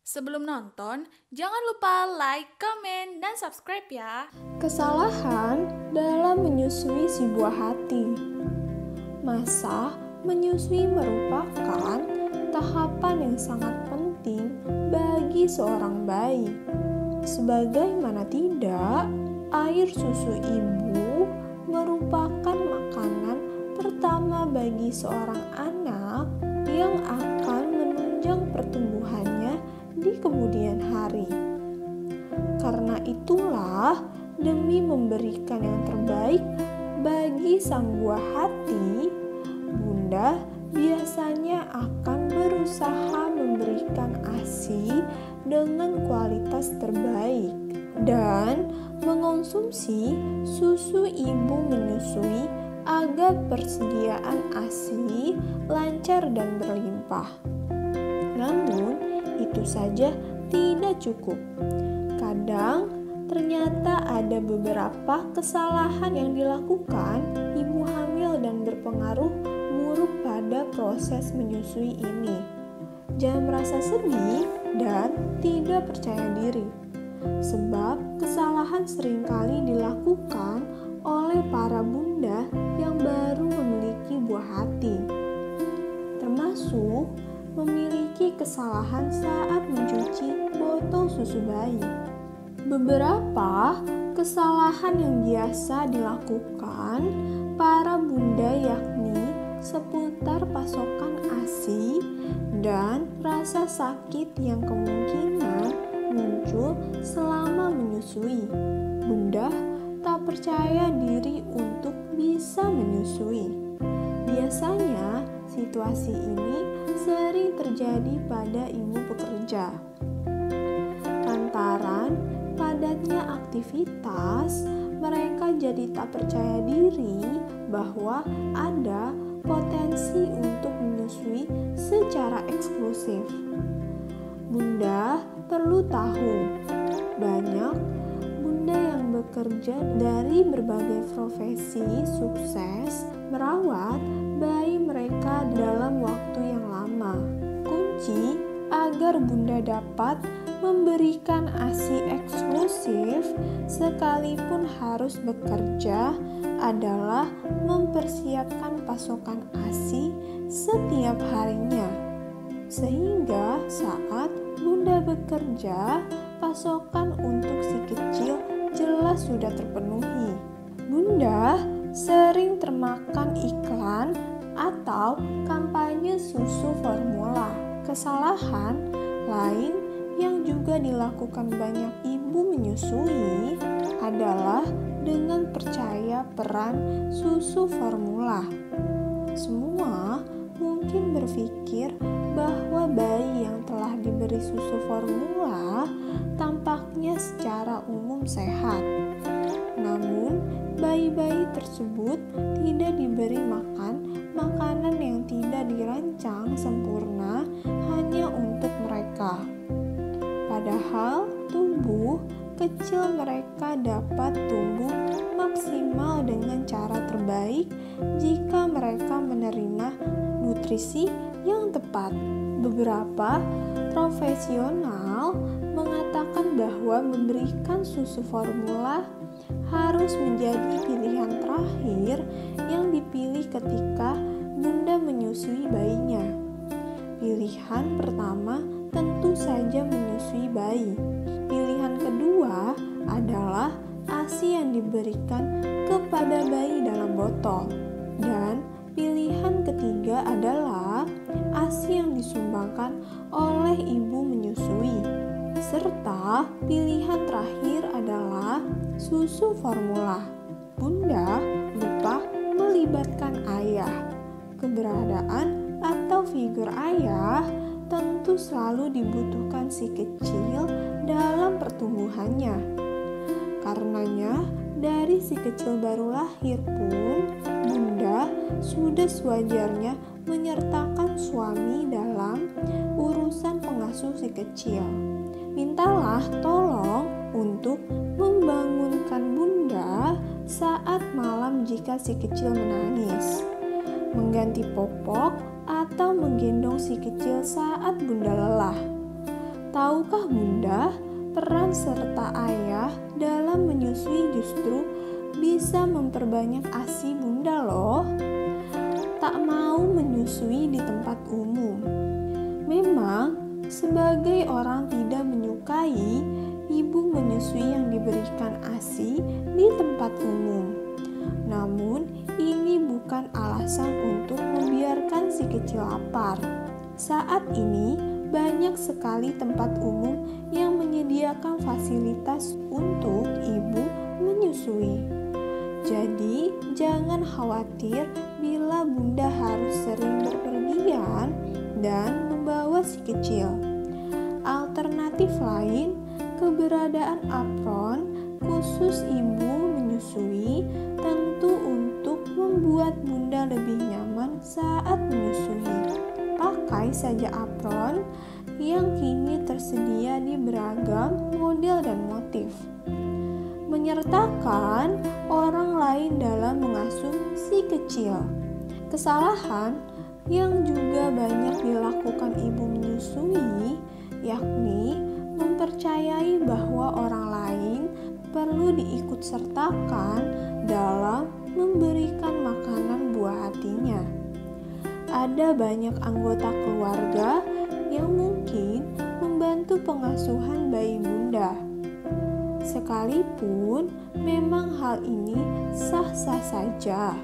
Sebelum nonton, jangan lupa like, komen, dan subscribe ya. Kesalahan dalam menyusui si buah hati. Masa menyusui merupakan tahapan yang sangat penting bagi seorang bayi. Sebagaimana tidak, air susu ibu merupakan makanan pertama bagi seorang anak yang akan menunjang pertumbuhannya di kemudian hari. Karena itulah, demi memberikan yang terbaik bagi sang buah hati, Bunda biasanya akan berusaha memberikan ASI dengan kualitas terbaik dan mengonsumsi susu ibu menyusui agar persediaan ASI lancar dan berlimpah. Namun, itu saja tidak cukup. Kadang ternyata ada beberapa kesalahan yang dilakukan ibu hamil dan berpengaruh buruk pada proses menyusui ini. Jangan merasa sedih dan tidak percaya diri, sebab kesalahan seringkali dilakukan oleh para bunda yang baru memiliki buah hati, termasuk memiliki kesalahan saat mencuci botol susu bayi. Beberapa kesalahan yang biasa dilakukan para bunda yakni seputar pasokan ASI dan rasa sakit yang kemungkinan muncul selama menyusui. Bunda tak percaya diri untuk bisa menyusui. Biasanya situasi ini sering terjadi pada ibu pekerja. Lantaran padatnya aktivitas, mereka jadi tak percaya diri bahwa ada potensi untuk menyusui secara eksklusif. Bunda perlu tahu, banyak bunda yang bekerja dari berbagai profesi sukses merawat bayi mereka dalam waktu yang lama. Kunci agar bunda dapat memberikan ASI eksklusif sekalipun harus bekerja adalah mempersiapkan pasokan ASI setiap harinya, sehingga saat bunda bekerja, pasokan untuk si kecil jelas sudah terpenuhi. Bunda sering termakan iklan atau kampanye susu formula. Kesalahan lain yang juga dilakukan banyak ibu menyusui adalah dengan percaya peran susu formula. Semua mungkin berpikir bahwa bayi yang telah diberi susu formula tampaknya secara umum sehat. Namun, bayi-bayi tersebut tidak diberi makan makanan yang tidak dirancang sempurna hanya untuk mereka. Padahal tubuh kecil mereka dapat tumbuh maksimal dengan cara terbaik jika mereka menerima nutrisi yang tepat. Beberapa profesional mengatakan bahwa memberikan susu formula harus menjadi pilihan terakhir yang dipilih ketika bunda menyusui bayinya. Pilihan pertama tentu saja menyusui bayi. Pilihan kedua adalah ASI yang diberikan kepada bayi dalam botol. Dan pilihan ketiga adalah ASI yang disumbangkan oleh ibu menyusui. Serta pilihan terakhir adalah susu formula. Bunda lupa melibatkan ayah. Keberadaan atau figur ayah tentu selalu dibutuhkan si kecil dalam pertumbuhannya. Karenanya, dari si kecil baru lahir pun, bunda sudah sewajarnya menyertakan suami dalam urusan pengasuh si kecil. Mintalah tolong untuk membangunkan bunda saat malam jika si kecil menangis, mengganti popok atau menggendong si kecil saat bunda lelah. Tahukah Bunda, peran serta ayah dalam menyusui justru bisa memperbanyak ASI Bunda loh. Tak mau menyusui di tempat umum. Memang, sebagai orang tidak menyukai ibu menyusui yang diberikan ASI di tempat umum. Namun, ini bukan alasan untuk membiarkan si kecil lapar. Saat ini, banyak sekali tempat umum yang menyediakan fasilitas untuk ibu menyusui. Jadi, jangan khawatir bila Bunda harus sering berpergian dan membawa si kecil. Alternatif lain, keberadaan apron khusus ibu menyusui tentu untuk membuat Bunda lebih nyaman saat menyusui. Pakai saja apron yang kini tersedia di beragam model dan motif. Menyertakan orang lain dalam mengasuh si kecil. Kesalahan yang juga banyak dilakukan ibu menyusui, yakni mempercayai bahwa orang lain perlu diikutsertakan dalam memberikan makanan buah hatinya. Ada banyak anggota keluarga yang mungkin membantu pengasuhan bayi Bunda. Sekalipun memang hal ini sah-sah saja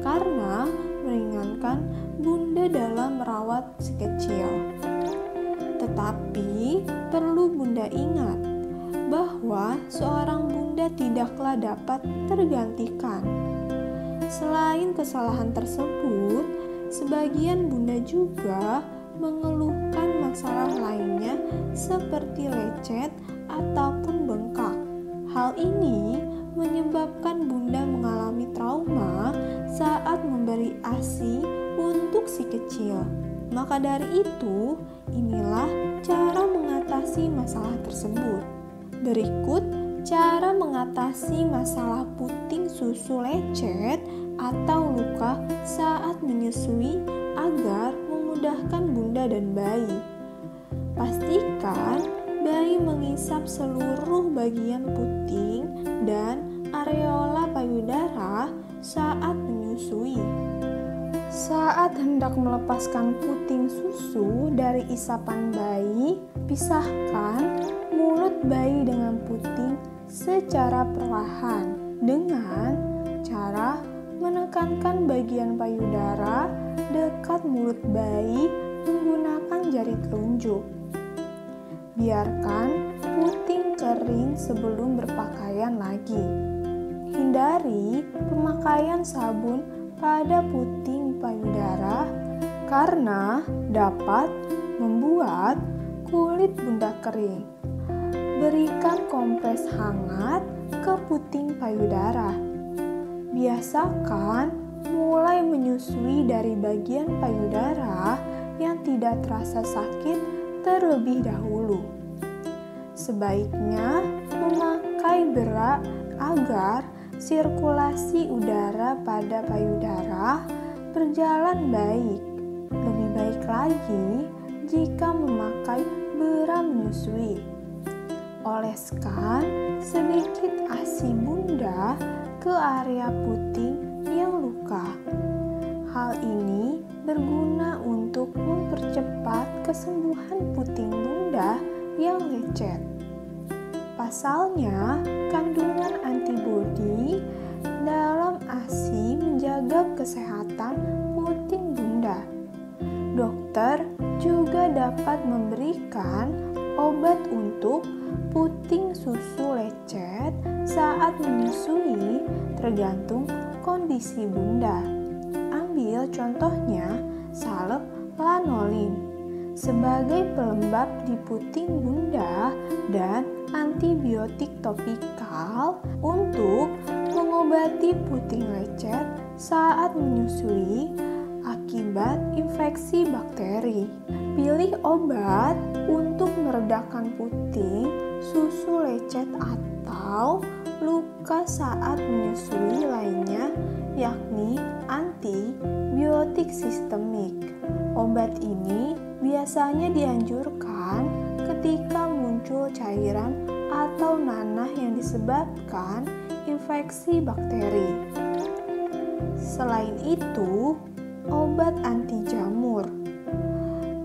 karena meringankan Bunda dalam merawat si kecil. Tetapi perlu Bunda ingat bahwa seorang Bunda tidaklah dapat tergantikan. Selain kesalahan tersebut, sebagian Bunda juga mengeluhkan masalah lainnya seperti lecet ataupun bengkak. Hal ini menyebabkan Bunda mengalami trauma saat memberi ASI untuk si kecil. Maka dari itu, inilah cara mengatasi masalah tersebut. Berikut cara mengatasi masalah puting susu lecet atau luka saat menyusui agar memudahkan Bunda dan bayi. Pastikan bayi mengisap seluruh bagian puting dan areola payudara saat menyusui. Saat hendak melepaskan puting susu dari isapan bayi, pisahkan mulut bayi dengan puting secara perlahan dengan cara menekankan bagian payudara dekat mulut bayi menggunakan jari telunjuk. Biarkan puting kering sebelum berpakaian lagi. Hindari pemakaian sabun pada puting payudara karena dapat membuat kulit Bunda kering. Berikan kompres hangat ke puting payudara. Biasakan mulai menyusui dari bagian payudara yang tidak terasa sakit terlebih dahulu. Sebaiknya memakai berak agar sirkulasi udara pada payudara berjalan baik. Lebih baik lagi jika memakai berak menyusui. Oleskan sedikit ASI Bunda ke area puting yang luka. Hal ini berguna untuk mempercepat kesembuhan puting Bunda yang lecet. Pasalnya, kandungan antibodi dalam ASI menjaga kesehatan puting Bunda. Dokter juga dapat memberikan obat untuk puting susu lecet saat menyusui tergantung kondisi Bunda. Ambil contohnya salep lanolin sebagai pelembab di puting Bunda dan antibiotik topikal untuk mengobati puting lecet saat menyusui akibat infeksi bakteri. Pilih obat untuk meredakan puting, susu lecet atau luka saat menyusui lainnya, yakni antibiotik sistemik. Obat ini biasanya dianjurkan ketika muncul cairan atau nanah yang disebabkan infeksi bakteri. Selain itu, obat anti jamur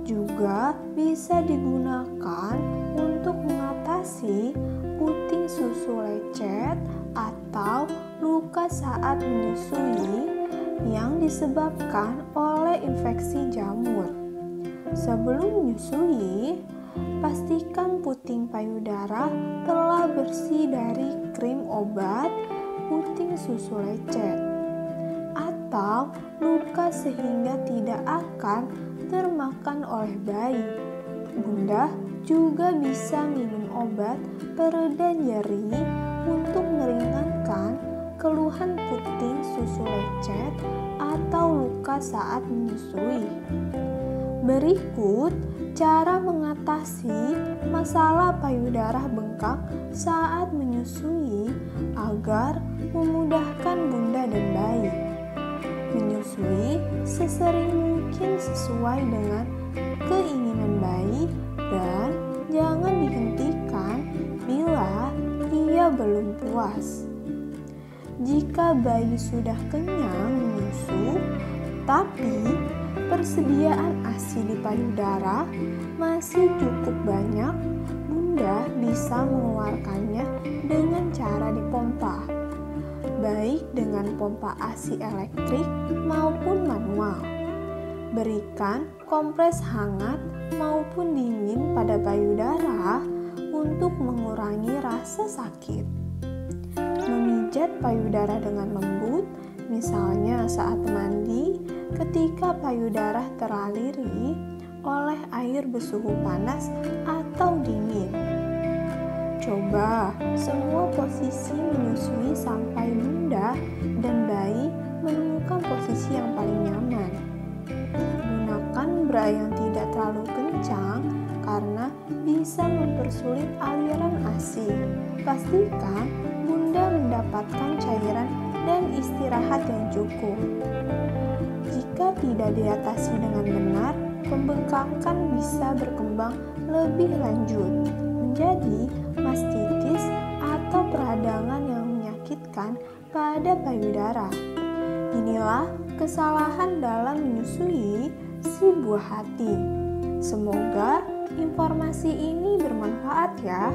juga bisa digunakan untuk mengatasi puting susu lecet atau luka saat menyusui yang disebabkan oleh infeksi jamur. Sebelum menyusui, pastikan puting payudara telah bersih dari krim obat puting susu lecet atau luka sehingga tidak akan termakan oleh bayi. Bunda juga bisa minum obat pereda nyeri untuk meringankan keluhan puting susu lecet atau luka saat menyusui. Berikut cara mengatasi masalah payudara bengkak saat menyusui agar memudahkan bunda dan bayi. Menyusui sesering mungkin sesuai dengan keinginan bayi dan jangan dihentikan bila ia belum puas. Jika bayi sudah kenyang menyusu, tapi persediaan ASI di payudara masih cukup banyak, bunda bisa mengeluarkannya dengan cara dipompa, baik dengan pompa ASI elektrik maupun manual. Berikan kompres hangat maupun dingin pada payudara untuk mengurangi rasa sakit. Memijat payudara dengan lembut, misalnya saat mandi, ketika payudara teraliri oleh air bersuhu panas atau dingin. Coba semua posisi menyusui sampai bunda dan bayi menemukan posisi yang paling nyaman. Gunakan bra yang tidak terlalu kencang karena bisa mempersulit aliran ASI. Pastikan bunda mendapatkan cairan dan istirahat yang cukup. Jika tidak diatasi dengan benar, pembengkakan bisa berkembang lebih lanjut menjadi mastitis atau peradangan yang menyakitkan pada payudara. Inilah kesalahan dalam menyusui si buah hati. Semoga informasi ini bermanfaat ya.